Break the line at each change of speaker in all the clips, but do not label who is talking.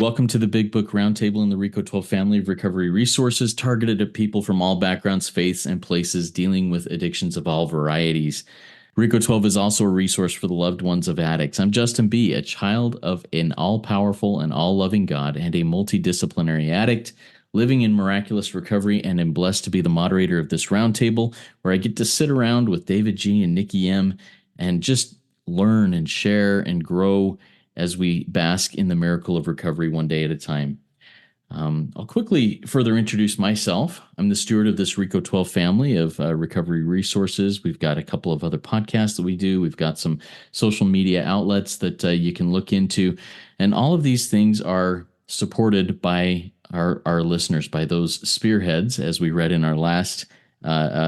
Welcome to the Big Book Roundtable in the RICO 12 family of recovery resources targeted at people from all backgrounds, faiths, and places dealing with addictions of all varieties. RICO 12 is also a resource for the loved ones of addicts. I'm Justin B., a child of an all-powerful and all-loving God and a multidisciplinary addict living in miraculous recovery, and am blessed to be the moderator of this roundtable where I get to sit around with David G. and Nikki M. and just learn and share and grow as we bask in the miracle of recovery one day at a time. I'll quickly further introduce myself. I'm the steward of this RICO 12 family of recovery resources. We've got a couple of other podcasts that we do. We've got some social media outlets that you can look into. And all of these things are supported by our listeners, by those spearheads, as we read in our last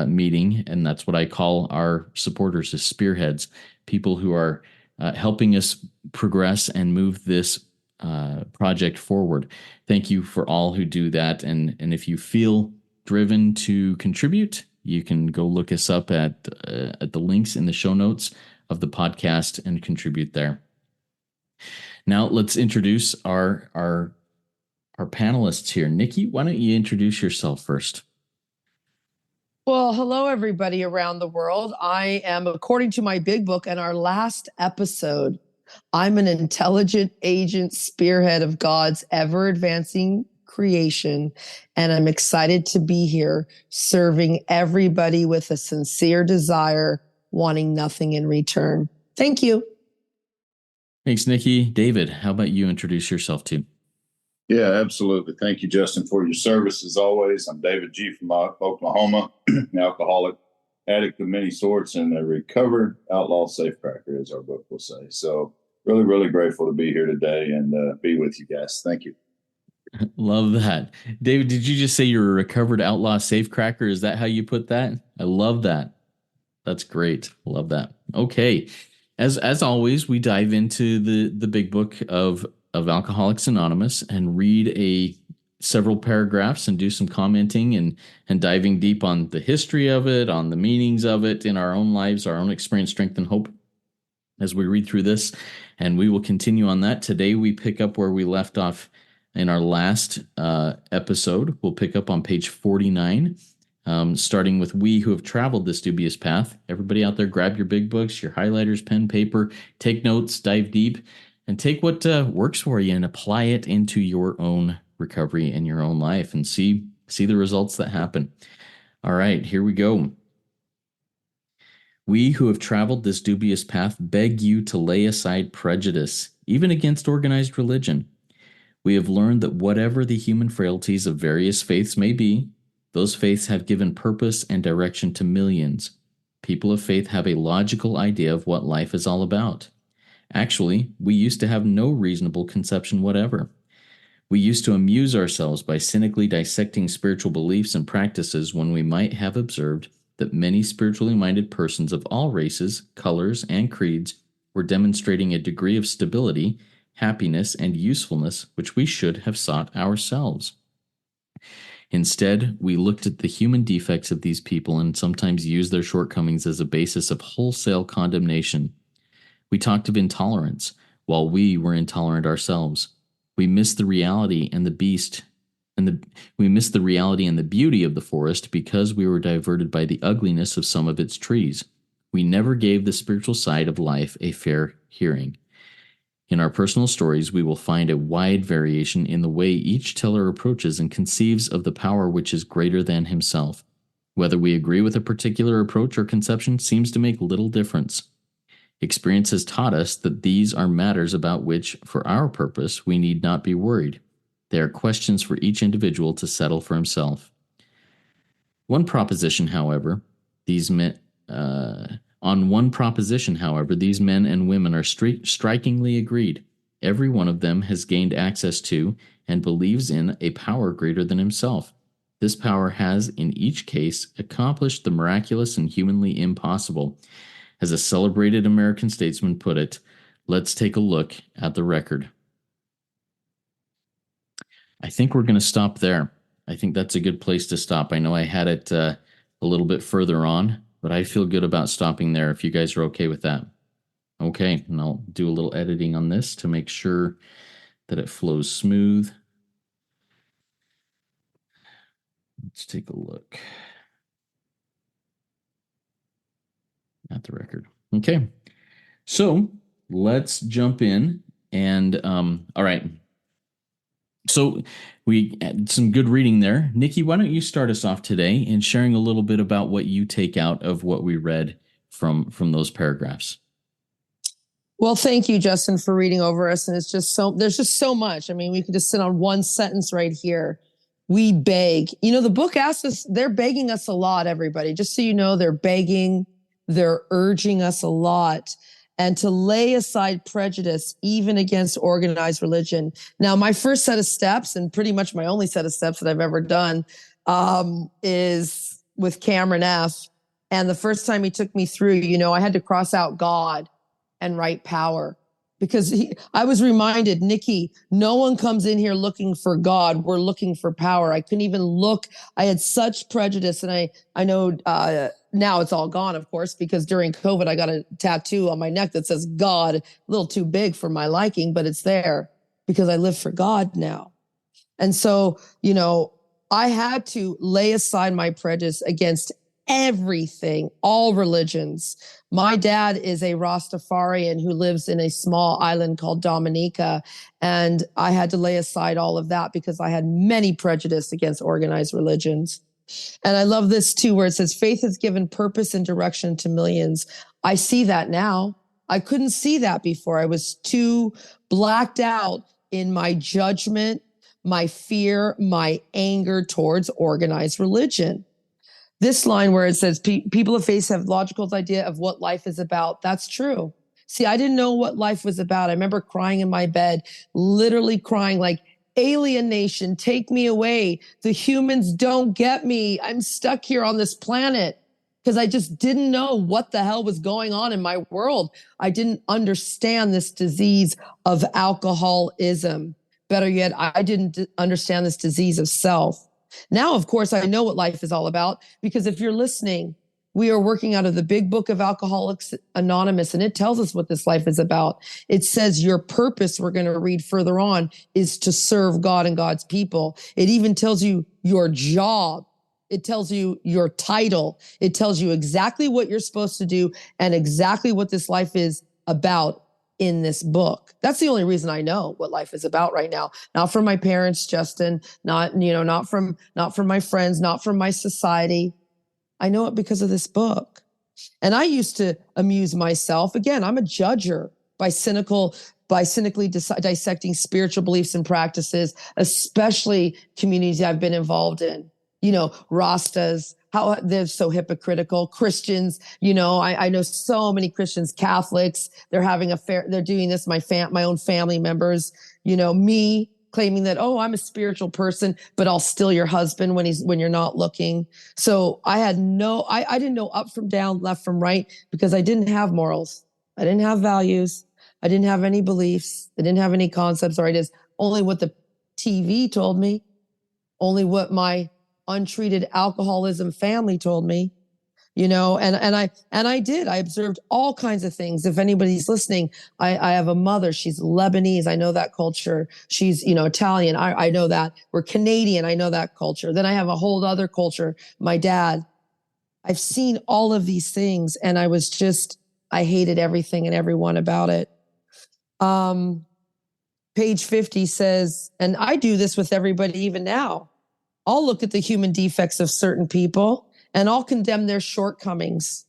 meeting. And that's what I call our supporters, as spearheads, people who are helping us progress and move this project forward. Thank you for all who do that. And if you feel driven to contribute, you can go look us up at the links in the show notes of the podcast and contribute there. Now let's introduce our panelists here. Nikki, why don't you introduce yourself first?
Well, hello, everybody around the world. I am, according to my big book and our last episode, I'm an intelligent agent spearhead of God's ever-advancing creation, and I'm excited to be here serving everybody with a sincere desire, wanting nothing in return. Thank you.
Thanks, Nikki. David, how about you introduce yourself too?
Yeah, absolutely. Thank you, Justin, for your service as always. I'm David G. from Oklahoma, an alcoholic, addict of many sorts, and a recovered outlaw safecracker, as our book will say. So really, really grateful to be here today and be with you guys. Thank you.
Love that. David, did you just say you're a recovered outlaw safecracker? Is that how you put that? I love that. That's great. Love that. Okay. As always, we dive into the big book of Alcoholics Anonymous and read several paragraphs and do some commenting and diving deep on the history of it, on the meanings of it in our own lives, our own experience, strength, and hope as we read through this. And we will continue on that. Today we pick up where we left off in our last episode. We'll pick up on page 49, starting with we who have traveled this dubious path. Everybody out there, grab your big books, your highlighters, pen, paper, take notes, dive deep, and take what works for you and apply it into your own recovery and your own life and see the results that happen. All right, here we go. We who have traveled this dubious path beg you to lay aside prejudice, even against organized religion. We have learned that whatever the human frailties of various faiths may be, those faiths have given purpose and direction to millions. People of faith have a logical idea of what life is all about. Actually, we used to have no reasonable conception whatever. We used to amuse ourselves by cynically dissecting spiritual beliefs and practices when we might have observed that many spiritually minded persons of all races, colors, and creeds were demonstrating a degree of stability, happiness, and usefulness which we should have sought ourselves. Instead, we looked at the human defects of these people and sometimes used their shortcomings as a basis of wholesale condemnation. We talked of intolerance, while we were intolerant ourselves. We missed the reality and the reality and the beauty of the forest because we were diverted by the ugliness of some of its trees. We never gave the spiritual side of life a fair hearing. In our personal stories, we will find a wide variation in the way each teller approaches and conceives of the power which is greater than himself. Whether we agree with a particular approach or conception seems to make little difference. Experience has taught us that these are matters about which, for our purpose, we need not be worried. They are questions for each individual to settle for himself. On one proposition, however, these men and women are strikingly agreed. Every one of them has gained access to and believes in a power greater than himself. This power has, in each case, accomplished the miraculous and humanly impossible. As a celebrated American statesman put it, let's take a look at the record. I think we're going to stop there. I think that's a good place to stop. I know I had it a little bit further on, but I feel good about stopping there if you guys are okay with that. Okay, and I'll do a little editing on this to make sure that it flows smooth. Let's take a look at the record. Okay. So let's jump in and, all right. So we had some good reading there. Nikki, why don't you start us off today in sharing a little bit about what you take out of what we read from those paragraphs?
Well, thank you, Justin, for reading over us. And there's just so much. I mean, we could just sit on one sentence right here. We beg. The book asks us, they're begging us a lot, everybody. Just so you know, they're begging, they're urging us a lot. And to lay aside prejudice, even against organized religion. Now, my first set of steps, and pretty much my only set of steps that I've ever done, is with Cameron F. And the first time he took me through, I had to cross out God and write power. Because I was reminded, Nikki, no one comes in here looking for God. We're looking for power. I couldn't even look. I had such prejudice. And I know now it's all gone, of course, because during COVID, I got a tattoo on my neck that says God, a little too big for my liking, but it's there because I live for God now. And so, I had to lay aside my prejudice against everything, all religions. My dad is a Rastafarian who lives in a small island called Dominica. And I had to lay aside all of that because I had many prejudice against organized religions. And I love this too, where it says, faith has given purpose and direction to millions. I see that now. I couldn't see that before. I was too blacked out in my judgment, my fear, my anger towards organized religion. This line where it says, people of faith have logical idea of what life is about. That's true. See, I didn't know what life was about. I remember crying in my bed, literally crying like, alienation, take me away. The humans don't get me. I'm stuck here on this planet because I just didn't know what the hell was going on in my world. I didn't understand this disease of alcoholism. Better yet, I didn't understand this disease of self. Now, of course, I know what life is all about because if you're listening, we are working out of the Big Book of Alcoholics Anonymous, and it tells us what this life is about. It says your purpose, we're going to read further on, is to serve God and God's people. It even tells you your job. It tells you your title. It tells you exactly what you're supposed to do and exactly what this life is about in this book. That's the only reason I know what life is about right now. Not from my parents, Justin, not from my friends, not from my society. I know it because of this book. And I used to amuse myself. Again, I'm a judger by cynically dissecting spiritual beliefs and practices, especially communities I've been involved in. Rastas, how they're so hypocritical. Christians, I know so many Christians, Catholics, they're doing this, my own family members, me claiming that, oh, I'm a spiritual person, but I'll steal your husband when you're not looking. So I didn't know up from down, left from right, because I didn't have morals. I didn't have values. I didn't have any beliefs. I didn't have any concepts or ideas. Only what the TV told me, only what my untreated alcoholism family told me, and I did. I observed all kinds of things. If anybody's listening, I have a mother. She's Lebanese. I know that culture. She's, Italian. I know that. We're Canadian. I know that culture. Then I have a whole other culture. My dad. I've seen all of these things, and I hated everything and everyone about it. Page 50 says, and I do this with everybody even now. I'll look at the human defects of certain people and I'll condemn their shortcomings.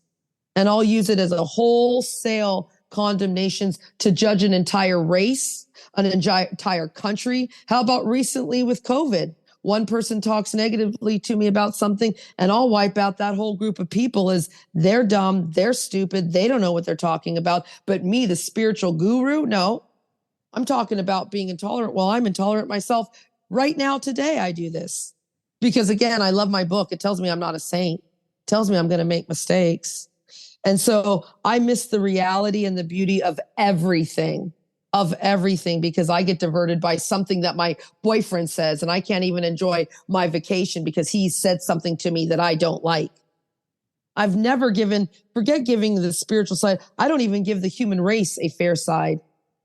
And I'll use it as a wholesale condemnations to judge an entire race, an entire country. How about recently with COVID? One person talks negatively to me about something and I'll wipe out that whole group of people as they're dumb, they're stupid, they don't know what they're talking about. But me, the spiritual guru, no, I'm talking about being intolerant. Well, I'm intolerant myself. Right now, today, I do this. Because again, I love my book. It tells me I'm not a saint. It tells me I'm going to make mistakes. And so I miss the reality and the beauty of everything because I get diverted by something that my boyfriend says, and I can't even enjoy my vacation because he said something to me that I don't like. I've never forget giving the spiritual side. I don't even give the human race a fair side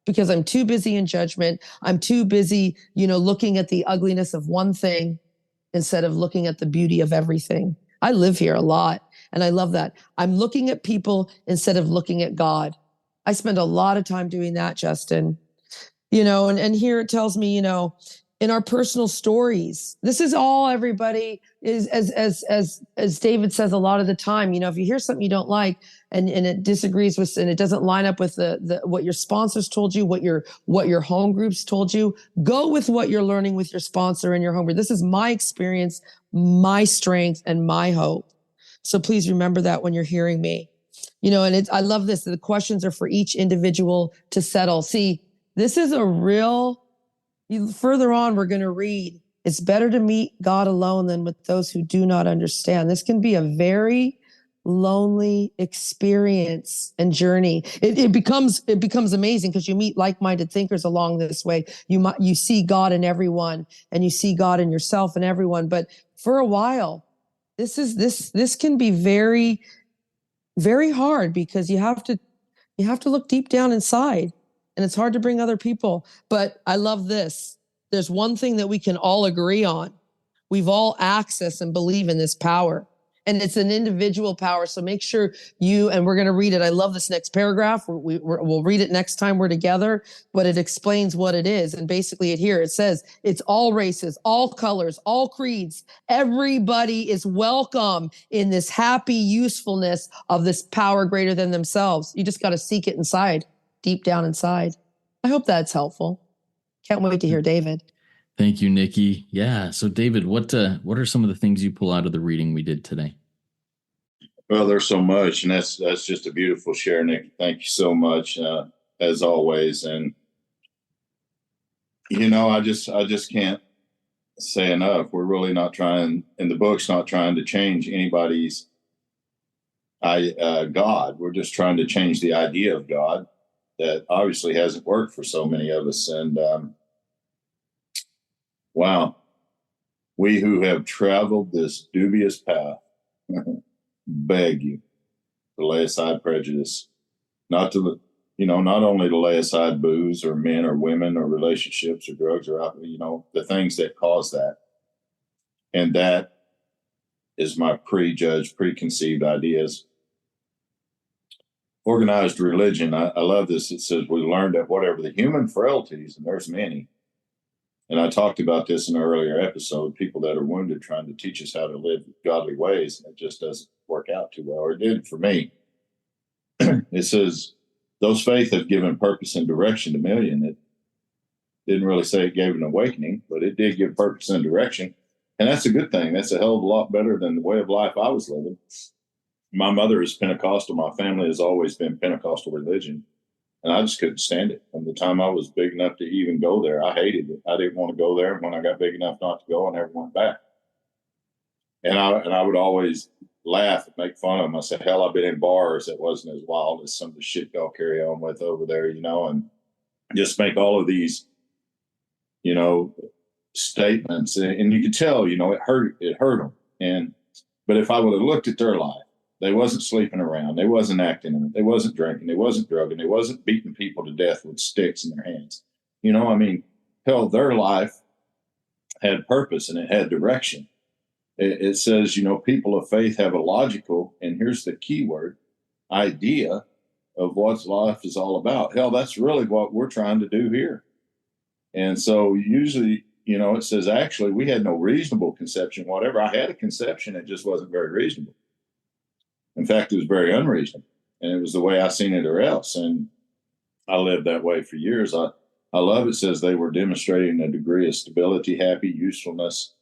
because I'm too busy in judgment. I'm too busy, looking at the ugliness of one thing instead of looking at the beauty of everything. I live here a lot, and I love that. I'm looking at people instead of looking at God. I spend a lot of time doing that, Justin. And here it tells me, in our personal stories, this is all everybody is, as David says a lot of the time, if you hear something you don't like and it disagrees with, and it doesn't line up with the what your sponsors told you, what your home groups told you, go with what you're learning with your sponsor and your home group. This is my experience, my strength, and my hope. So please remember that when you're hearing me, and I love this. The questions are for each individual to settle. See, this is a real, further on, we're going to read, it's better to meet God alone than with those who do not understand. This can be a very lonely experience and journey. It becomes amazing because you meet like-minded thinkers along this way. You see God in everyone, and you see God in yourself and everyone. But for a while, this can be very, very hard, because you have to look deep down inside. And it's hard to bring other people. But I love this. There's one thing that we can all agree on. We've all access and believe in this power. And it's an individual power. So make sure and we're going to read it. I love this next paragraph. We'll read it next time we're together, but it explains what it is. And basically it says, it's all races, all colors, all creeds. Everybody is welcome in this happy usefulness of this power greater than themselves. You just got to seek it inside. Deep down inside. I hope that's helpful. Can't wait to hear David.
Thank you, Nikki. Yeah. So, David, what are some of the things you pull out of the reading we did today?
Well, there's so much, and that's just a beautiful share, Nikki. Thank you so much, as always. And I just can't say enough. We're really not trying, and the book's not trying to change anybody's God. We're just trying to change the idea of God. That obviously hasn't worked for so many of us. And wow, we who have traveled this dubious path beg you to lay aside prejudice, not only to lay aside booze or men or women or relationships or drugs or the things that cause that. And that is my preconceived ideas. Organized religion, I love this. It says we learned that whatever the human frailties, and there's many, and I talked about this in an earlier episode, people that are wounded trying to teach us how to live godly ways, and it just doesn't work out too well, or it did for me. It says those faith have given purpose and direction to million. It didn't really say it gave an awakening, but it did give purpose and direction, and that's a good thing. That's a hell of a lot better than the way of life I was living. My mother is Pentecostal. My family has always been Pentecostal religion. And I just couldn't stand it. From the time I was big enough to even go there, I hated it. I didn't want to go there. And when I got big enough not to go, I never went back. And I would always laugh and make fun of them. I said, hell, I've been in bars that wasn't as wild as some of the shit y'all carry on with over there, and just make all of these, statements. And you could tell, it hurt them. But if I would have looked at their life, they wasn't sleeping around. They wasn't acting in it. They wasn't drinking. They wasn't drugging. They wasn't beating people to death with sticks in their hands. Hell, their life had purpose and it had direction. It says, people of faith have a logical, and here's the key word, idea of what life is all about. Hell, that's really what we're trying to do here. And so usually, it says, actually, we had no reasonable conception, whatever. I had a conception, it just wasn't very reasonable. In fact, it was very unreasonable, and it was the way I seen it or else. And I lived that way for years. I love it says they were demonstrating a degree of stability, happy, usefulness,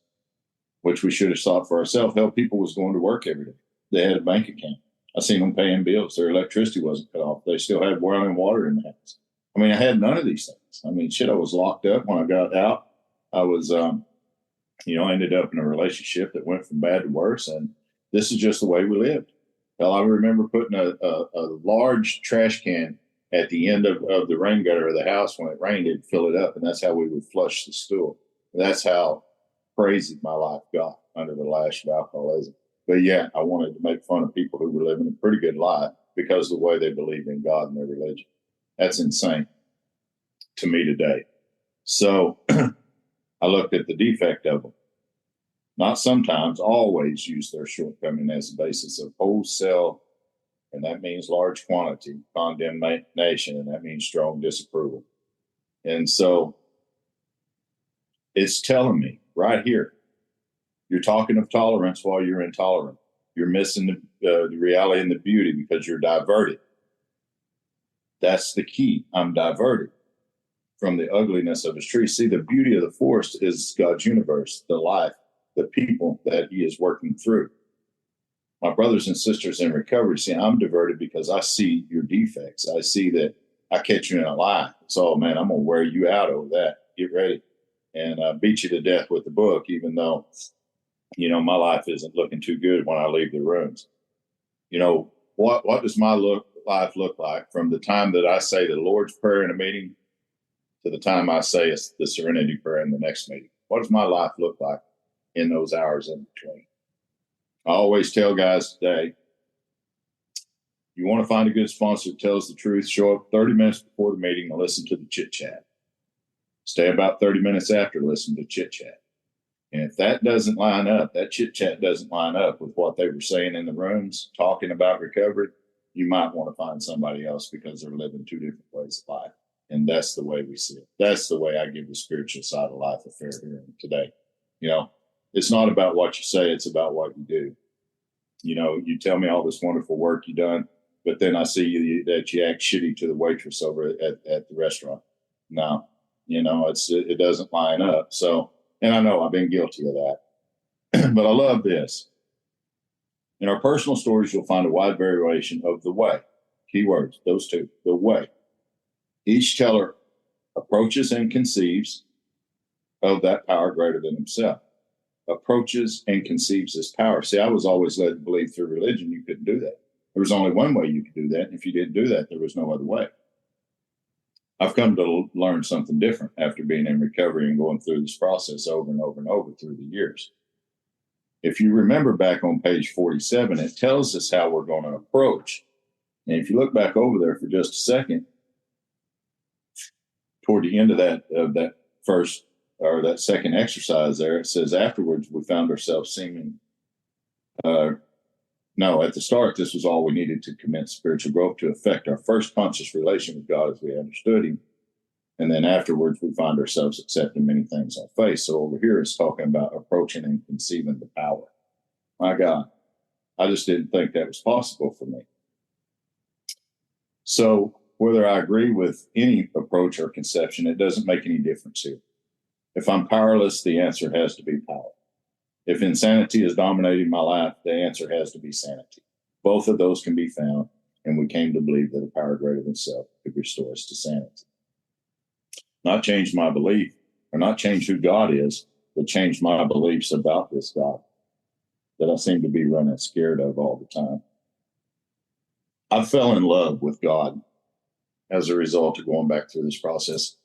which we should have sought for ourselves. Hell, people was going to work every day. They had a bank account. I seen them paying bills. Their electricity wasn't cut off. They still had running water in the house. I had none of these things. I was locked up. When I got out, I was, ended up in a relationship that went from bad to worse. And this is just the way we lived. Hell, I remember putting a large trash can at the end of the rain gutter of the house. When it rained, it'd fill it up, and that's how we would flush the stool. That's how crazy my life got under the lash of alcoholism. But yeah, I wanted to make fun of people who were living a pretty good life because of the way they believed in God and their religion. That's insane. to me today. So I looked at the defect of them. Not sometimes, always use their shortcoming as the basis of wholesale, and that means large quantity, condemnation, and that means strong disapproval. And so it's telling me right here, you're talking of tolerance while you're intolerant. You're missing the reality and the beauty because you're diverted. That's the key. I'm diverted from the ugliness of his tree. See, the beauty of the forest is God's universe, the life, the people that he is working through. My brothers and sisters in recovery, see, I'm diverted because I see your defects. I see that I catch you in a lie. So, man, I'm going to wear you out over that. Get ready. And beat you to death with the book, even though, my life isn't looking too good when I leave the rooms. What does my life look like from the time that I say the Lord's Prayer in a meeting to the time I say it's the Serenity Prayer in the next meeting? What does my life look like in those hours in between? I always tell guys today, you want to find a good sponsor that tells the truth, show up 30 minutes before the meeting and listen to the chit chat. Stay about 30 minutes after, listen to chit chat. And if that doesn't line up, that chit chat doesn't line up with what they were saying in the rooms, talking about recovery, you might want to find somebody else because they're living two different ways of life. And that's the way we see it. That's the way I give the spiritual side of life a fair hearing today. It's not about what you say, it's about what you do. You tell me all this wonderful work you've done, but then I see that you act shitty to the waitress over at the restaurant. No, it doesn't line up. So, and I know I've been guilty of that, but I love this. In our personal stories, you'll find a wide variation of the way. Keywords, those two, the way. Each teller approaches and conceives of that power greater than himself. Approaches and conceives this power. See, I was always led to believe through religion you couldn't do that. There was only one way you could do that. And if you didn't do that, there was no other way. I've come to learn something different after being in recovery and going through this process over and over and over through the years. If you remember back on page 47, it tells us how we're going to approach. And if you look back over there for just a second, toward the end of that first or that second exercise there, it says afterwards we found ourselves seeming, at the start, this was all we needed to commence spiritual growth to affect our first conscious relation with God as we understood him. And then afterwards, we find ourselves accepting many things on faith. So over here, it's talking about approaching and conceiving the power. My God, I just didn't think that was possible for me. So whether I agree with any approach or conception, it doesn't make any difference here. If I'm powerless, the answer has to be power. If insanity is dominating my life, the answer has to be sanity. Both of those can be found, and we came to believe that a power greater than self could restore us to sanity. Not change my belief, or not change who God is, but change my beliefs about this God that I seem to be running scared of all the time. I fell in love with God as a result of going back through this process.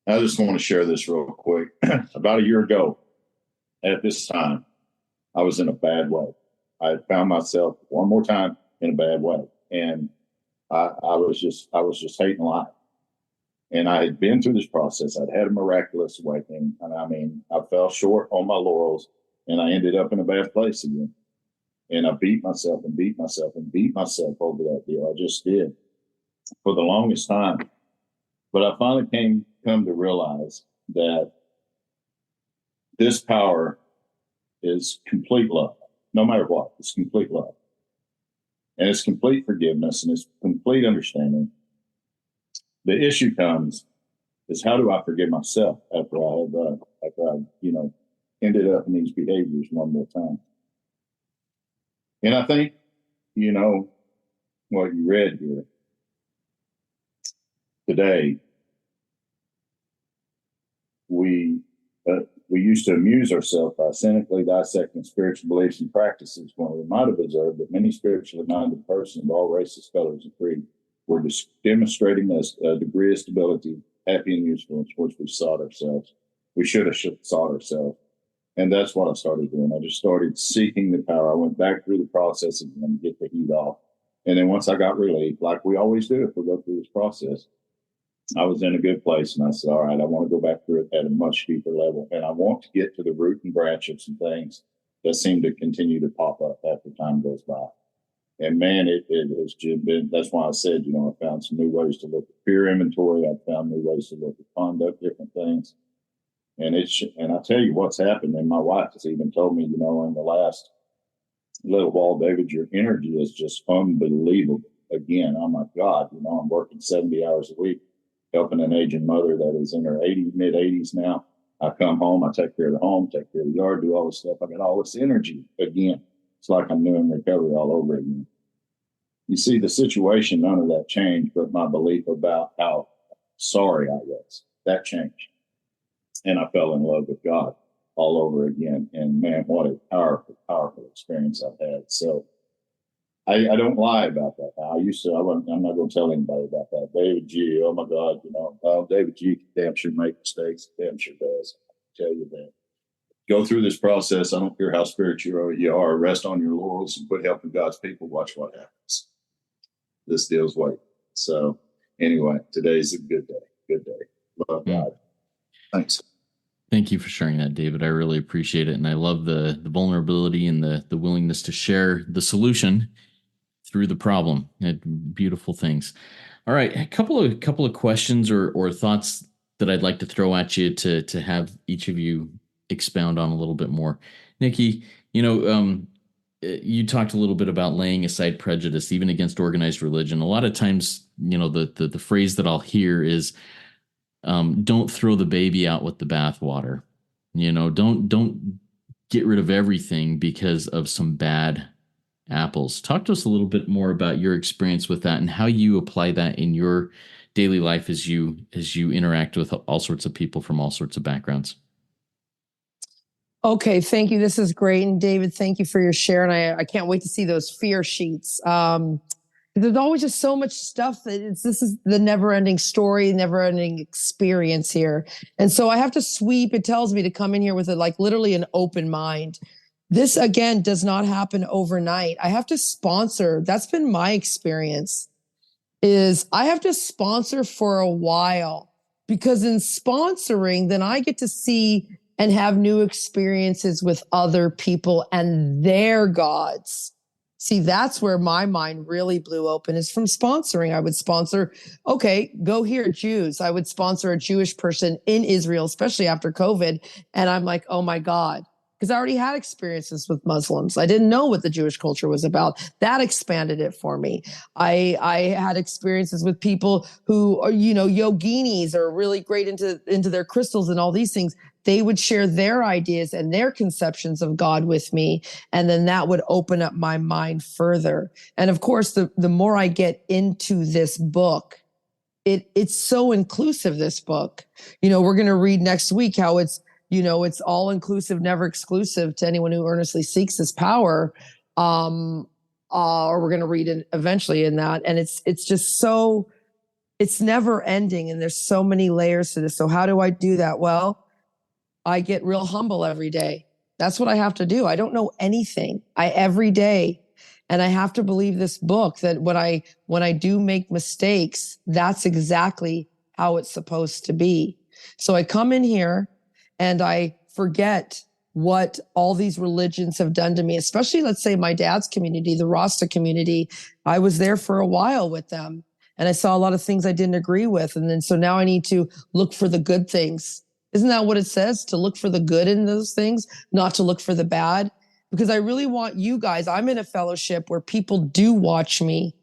I just want to share this real quick. About a year ago, at this time, I was in a bad way. I had found myself one more time in a bad way. And I was just hating life. And I had been through this process. I'd had a miraculous awakening. And I fell short on my laurels and I ended up in a bad place again. And I beat myself and beat myself and beat myself over that deal. I just did for the longest time. But I finally come to realize that this power is complete love, no matter what. It's complete love. And it's complete forgiveness and it's complete understanding. The issue comes is how do I forgive myself after I ended up in these behaviors one more time? And I think, what you read here today, we used to amuse ourselves by cynically dissecting spiritual beliefs and practices when we might have observed that many spiritually minded persons of all races, colors, and creed were demonstrating a degree of stability, happy, and usefulness, which we sought ourselves. We should have sought ourselves. And that's what I started doing. I just started seeking the power. I went back through the process again to get the heat off. And then once I got relief, like we always do if we go through this process, I was in a good place, and I said, all right, I want to go back through it at a much deeper level. And I want to get to the root and branch of some things that seem to continue to pop up after time goes by. And man, it has just been, that's why I said, I found some new ways to look at peer inventory. I found new ways to look at conduct, different things. And I tell you what's happened. And my wife has even told me, in the last little while, David, your energy is just unbelievable. Again, oh my God, I'm working 70 hours a week, helping an aging mother that is in her mid 80s now. I come home, I take care of the home, take care of the yard, do all this stuff. I got all this energy again. It's like I'm doing recovery all over again. You see, the situation, none of that changed, but my belief about how sorry I was, that changed. And I fell in love with God all over again. And man, what a powerful, powerful experience I've had. So I don't lie about that. I'm not going to tell anybody about that. David G, oh my God, David G damn sure make mistakes. Damn sure does. I tell you that. Go through this process. I don't care how spiritual you are. Rest on your laurels and quit helping God's people. Watch what happens. This deal's waiting. So anyway, today's a good day. Good day. Love God. Thanks.
Thank you for sharing that, David. I really appreciate it. And I love the vulnerability and the willingness to share the solution through the problem. Beautiful things. All right. A couple of questions or thoughts that I'd like to throw at you to have each of you expound on a little bit more. Nikki, you talked a little bit about laying aside prejudice, even against organized religion. A lot of times, the phrase that I'll hear is, don't throw the baby out with the bathwater. Don't get rid of everything because of some bad apples. Talk to us a little bit more about your experience with that and how you apply that in your daily life as you interact with all sorts of people from all sorts of backgrounds.
Okay, thank you. This is great. And David, thank you for your share. And I can't wait to see those fear sheets. There's always just so much stuff this is the never ending story, never ending experience here. And so I have to sweep. It tells me to come in here with literally an open mind. This again does not happen overnight. I have to sponsor. That's been my experience is I have to sponsor for a while because in sponsoring, then I get to see and have new experiences with other people and their gods. See, that's where my mind really blew open is from sponsoring. I would sponsor, okay, go here, Jews. I would sponsor a Jewish person in Israel, especially after COVID. And I'm like, oh my God, because I already had experiences with Muslims. I didn't know what the Jewish culture was about. That expanded it for me. I had experiences with people who are, yoginis are really great into their crystals and all these things. They would share their ideas and their conceptions of God with me. And then that would open up my mind further. And of course, the more I get into this book, it's so inclusive, this book. We're going to read next week how it's all inclusive, never exclusive to anyone who earnestly seeks his power. Or we're going to read it eventually in that. And it's just so, it's never ending. And there's so many layers to this. So how do I do that? Well, I get real humble every day. That's what I have to do. I don't know anything. Every day. And I have to believe this book that when I do make mistakes, that's exactly how it's supposed to be. So I come in here and I forget what all these religions have done to me, especially, let's say, my dad's community, the Rasta community. I was there for a while with them and I saw a lot of things I didn't agree with. And then so now I need to look for the good things. Isn't that what it says? To look for the good in those things, not to look for the bad? Because I really want you guys, I'm in a fellowship where people do watch me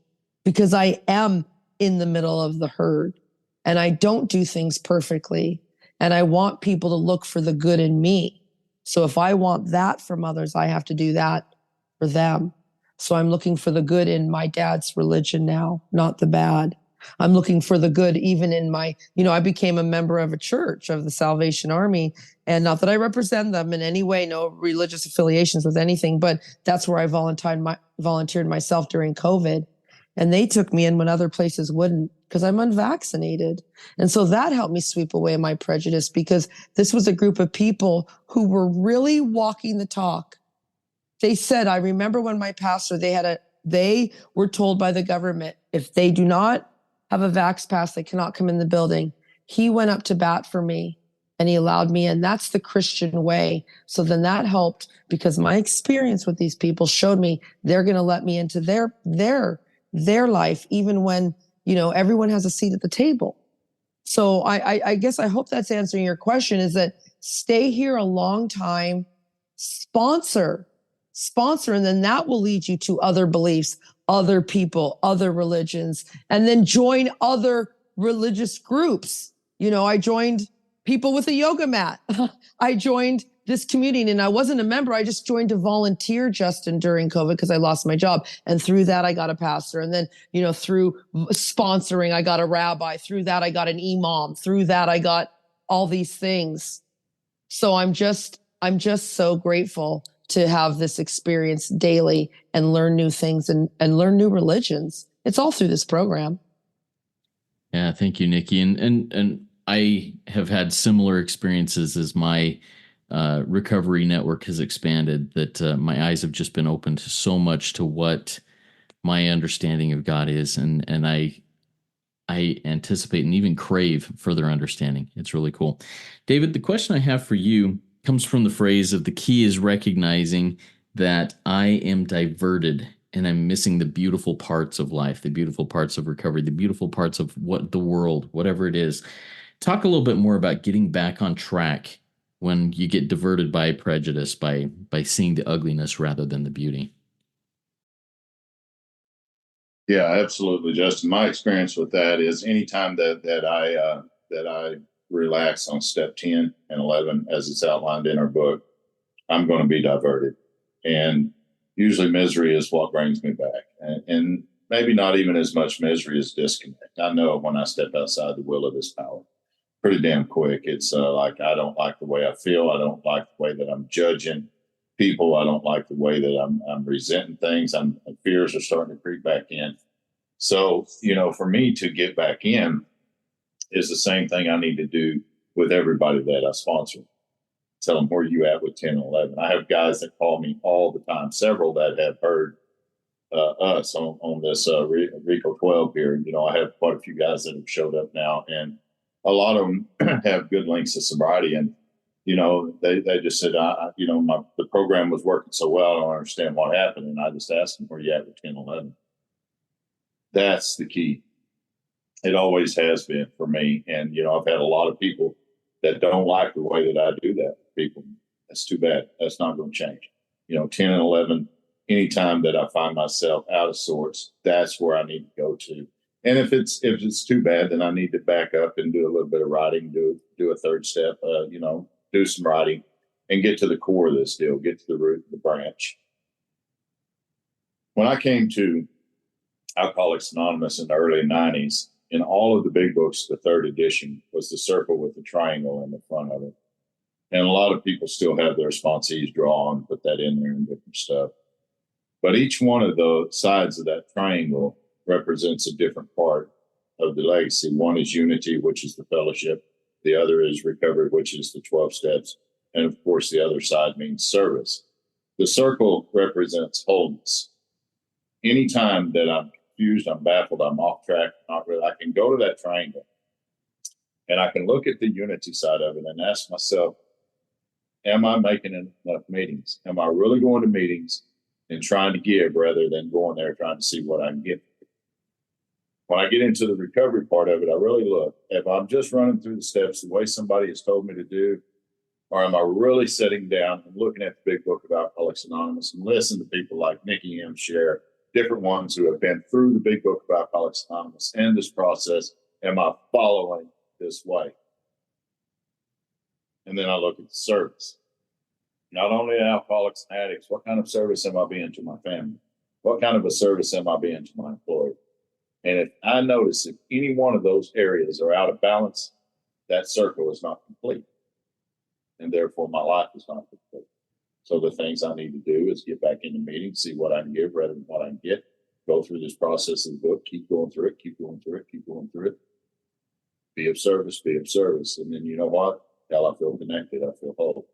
because I am in the middle of the herd and I don't do things perfectly. And I want people to look for the good in me. So if I want that from others, I have to do that for them. So I'm looking for the good in my dad's religion now, not the bad. I'm looking for the good even in my, I became a member of a church of the Salvation Army, and not that I represent them in any way, no religious affiliations with anything, but that's where I volunteered myself during COVID. And they took me in when other places wouldn't because I'm unvaccinated. And so that helped me sweep away my prejudice because this was a group of people who were really walking the talk. They said, I remember when my pastor, they were told by the government, if they do not have a vax pass, they cannot come in the building. He went up to bat for me and he allowed me in. That's the Christian way. So then that helped because my experience with these people showed me they're going to let me into their life, even when, everyone has a seat at the table. So I guess I hope that's answering your question, is that stay here a long time, sponsor, and then that will lead you to other beliefs, other people, other religions, and then join other religious groups. I joined people with a yoga mat. I joined this community, and I wasn't a member. I just joined to volunteer, Justin, during COVID because I lost my job. And through that, I got a pastor. And then, through sponsoring, I got a rabbi. Through that, I got an imam. Through that, I got all these things. So I'm just so grateful to have this experience daily and learn new things and learn new religions. It's all through this program.
Yeah, thank you, Nikki. And I have had similar experiences as my recovery network has expanded, that my eyes have just been open to so much to what my understanding of God is. And I anticipate and even crave further understanding. It's really cool. David, the question I have for you comes from the phrase of the key is recognizing that I am diverted and I'm missing the beautiful parts of life, the beautiful parts of recovery, the beautiful parts of what the world, whatever it is. Talk a little bit more about getting back on track when you get diverted by prejudice, by seeing the ugliness rather than the beauty.
Yeah, absolutely, Justin. My experience with that is anytime that I relax on step 10 and 11, as it's outlined in our book, I'm going to be diverted. And usually misery is what brings me back. And maybe not even as much misery as disconnect. I know when I step outside the will of this power pretty damn quick. It's like I don't like the way I feel. I don't like the way that I'm judging people. I don't like the way that I'm resenting things. Fears are starting to creep back in. So, for me to get back in is the same thing I need to do with everybody that I sponsor. Tell them, where you at with 10 and 11? I have guys that call me all the time, several that have heard us on this RICO 12 here. I have quite a few guys that have showed up now, and a lot of them have good links to sobriety. And, they just said, the program was working so well, I don't understand what happened. And I just asked them, where you at with 10 and 11? That's the key. It always has been for me. And, I've had a lot of people that don't like the way that I do that. People, that's too bad. That's not going to change. 10 and 11, anytime that I find myself out of sorts, that's where I need to go to. And if it's too bad, then I need to back up and do a little bit of writing, do a third step, do some writing and get to the core of this deal, get to the root of the branch. When I came to Alcoholics Anonymous in the early 90s, in all of the big books, the third edition was the circle with the triangle in the front of it. And a lot of people still have their sponsees draw and put that in there and different stuff. But each one of the sides of that triangle represents a different part of the legacy. One is unity, which is the fellowship. The other is recovery, which is the 12 steps. And of course, the other side means service. The circle represents wholeness. Anytime that I'm confused, I'm baffled, I'm off track, not really, I can go to that triangle and I can look at the unity side of it and ask myself, am I making enough meetings? Am I really going to meetings and trying to give rather than going there trying to see what I can get? When I get into the recovery part of it, I really look, if I'm just running through the steps the way somebody has told me to do, or am I really sitting down and looking at the Big Book of Alcoholics Anonymous and listen to people like Nikki and share, different ones who have been through the Big Book of Alcoholics Anonymous and this process? Am I following this way? And then I look at the service. Not only alcoholics and addicts, what kind of service am I being to my family? What kind of a service am I being to my employer? And if I notice if any one of those areas are out of balance, that circle is not complete. And therefore, my life is not complete. So the things I need to do is get back into meetings, see what I can give rather than what I can get, go through this process of the book, keep going through it, keep going through it, keep going through it. Be of service, be of service. And then you know what? Hell, I feel connected, I feel whole.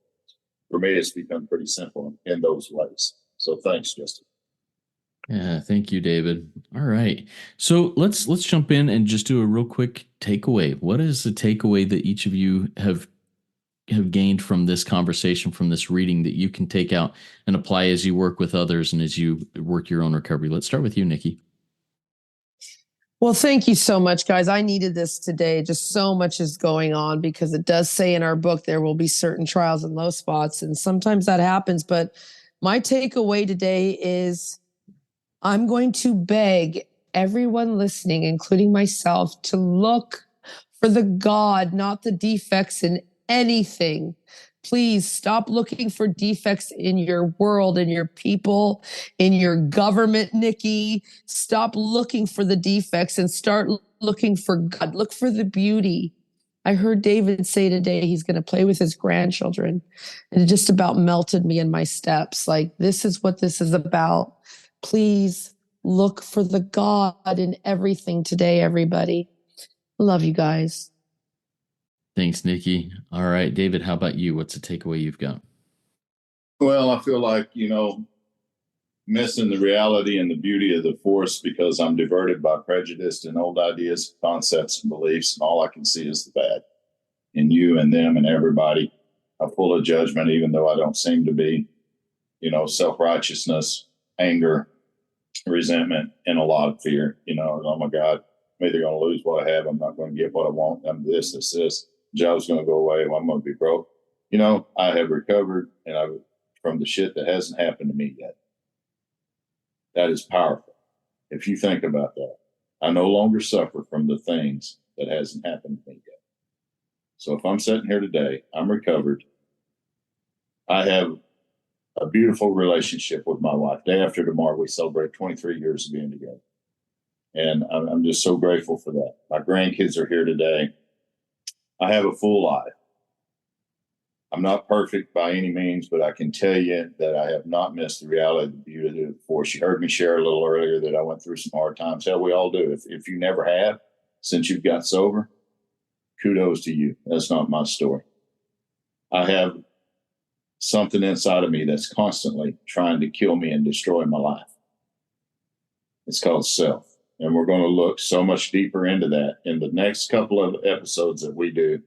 For me, it's become pretty simple in those ways. So thanks, Justin.
Yeah, thank you, David. All right. So let's jump in and just do a real quick takeaway. What is the takeaway that each of you have gained from this conversation, from this reading, that you can take out and apply as you work with others and as you work your own recovery? Let's start with you, Nikki.
Well, thank you so much, guys. I needed this today. Just so much is going on, because it does say in our book there will be certain trials and low spots, and sometimes that happens. But my takeaway today is I'm going to beg everyone listening, including myself, to look for the God, not the defects in anything. Please stop looking for defects in your world, in your people, in your government, Nikki. Stop looking for the defects and start looking for God. Look for the beauty. I heard David say today he's going to play with his grandchildren, and it just about melted me in my steps. Like, this is what this is about. Please look for the God in everything today, everybody. Love you guys.
Thanks, Nikki. All right, David, how about you? What's the takeaway you've got?
Well, I feel like, missing the reality and the beauty of the force because I'm diverted by prejudice and old ideas, concepts, and beliefs, and all I can see is the bad in you and them and everybody. I'm full of judgment, even though I don't seem to be, self-righteousness, anger, resentment, and a lot of fear. Oh my God, I'm either going to lose what I have, I'm not going to get what I want, I'm this. Job's going to go away, I'm going to be broke. I have recovered from the shit that hasn't happened to me yet. That is powerful. If you think about that, I no longer suffer from the things that hasn't happened to me yet. So if I'm sitting here today, I'm recovered. I have a beautiful relationship with my wife. Day after tomorrow, we celebrate 23 years of being together. And I'm just so grateful for that. My grandkids are here today. I have a full life. I'm not perfect by any means, but I can tell you that I have not missed the reality of the beauty of the force. You heard me share a little earlier that I went through some hard times. Hell, we all do. If you never have, since you've got sober, kudos to you. That's not my story. I have something inside of me that's constantly trying to kill me and destroy my life. It's called self. And we're going to look so much deeper into that in the next couple of episodes that we do.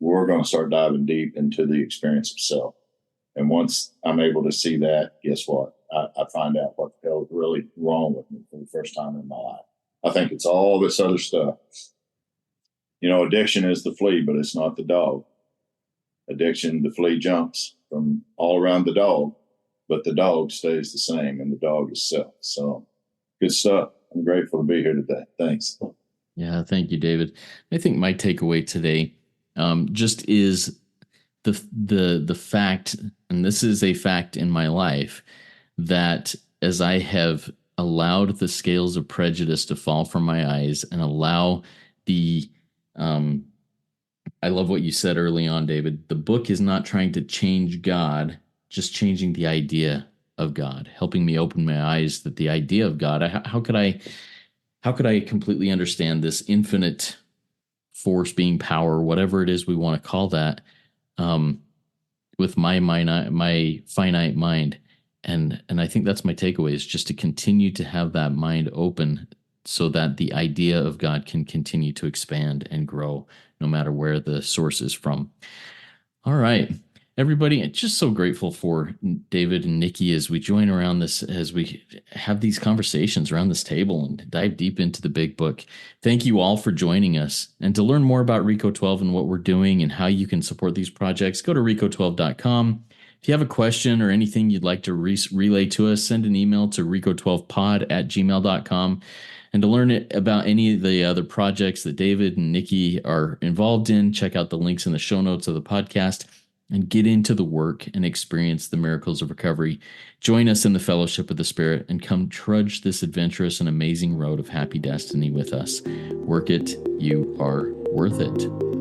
We're going to start diving deep into the experience of self. And once I'm able to see that, guess what? I find out what the hell is really wrong with me for the first time in my life. I think it's all this other stuff. Addiction is the flea, but it's not the dog. Addiction, the flea jumps from all around the dog, but the dog stays the same, and the dog is self. So good stuff. I'm grateful to be here today. Thanks.
Yeah, thank you, David. I think my takeaway today just is the fact, and this is a fact in my life, that as I have allowed the scales of prejudice to fall from my eyes and allow I love what you said early on, David. The book is not trying to change God, just changing the idea of God, helping me open my eyes that the idea of God, how could I completely understand this infinite force, being power, whatever it is we want to call that, with my finite mind. And I think that's my takeaway, is just to continue to have that mind open so that the idea of God can continue to expand and grow no matter where the source is from. All right, everybody, just so grateful for David and Nikki as we join around this, as we have these conversations around this table and dive deep into the big book. Thank you all for joining us. And to learn more about RICO 12 and what we're doing and how you can support these projects, go to RICO12.com. If you have a question or anything you'd like to relay to us, send an email to RICO12pod@gmail.com. And to learn about any of the other projects that David and Nikki are involved in, check out the links in the show notes of the podcast and get into the work and experience the miracles of recovery. Join us in the fellowship of the Spirit and come trudge this adventurous and amazing road of happy destiny with us. Work it. You are worth it.